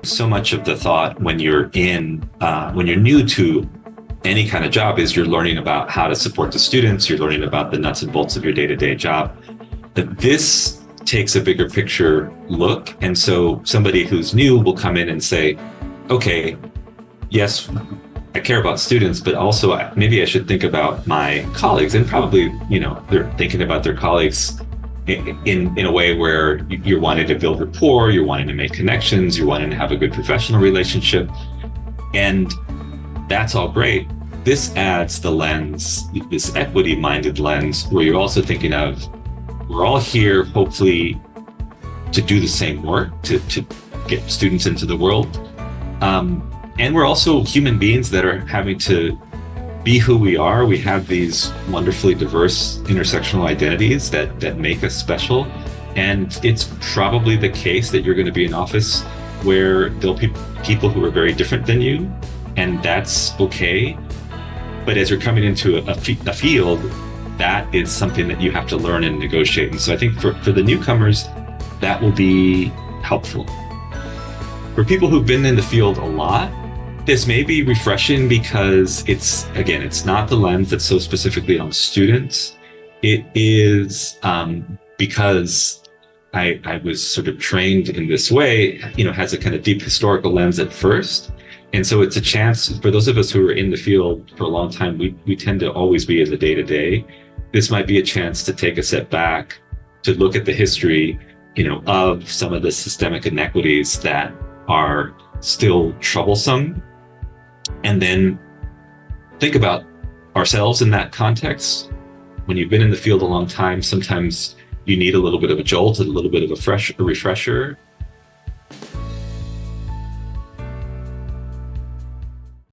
so much of the thought when you're new to any kind of job is you're learning about how to support the students, you're learning about the nuts and bolts of your day-to-day job. But this takes a bigger picture look. And so somebody who's new will come in and say, okay, yes, I care about students, but also maybe I should think about my colleagues. And probably, they're thinking about their colleagues in a way where you're wanting to build rapport, you're wanting to make connections, you're wanting to have a good professional relationship. And that's all great. This adds the lens, this equity-minded lens, where you're also thinking of, we're all here, hopefully, to do the same work, to get students into the world. And we're also human beings that are having to be who we are. We have these wonderfully diverse intersectional identities that make us special. And it's probably the case that you're going to be in office where there'll be people who are very different than you, and that's okay. But as you're coming into a field, that is something that you have to learn and negotiate. And so I think for the newcomers, that will be helpful. For people who've been in the field a lot, this may be refreshing because it's not the lens that's so specifically on students. It is because I was sort of trained in this way, has a kind of deep historical lens at first. And so it's a chance for those of us who are in the field for a long time, we tend to always be in the day-to-day. This might be a chance to take a step back, to look at the history, of some of the systemic inequities that are still troublesome, and then think about ourselves in that context. When you've been in the field a long time, sometimes you need a little bit of a jolt, a little bit of a refresher.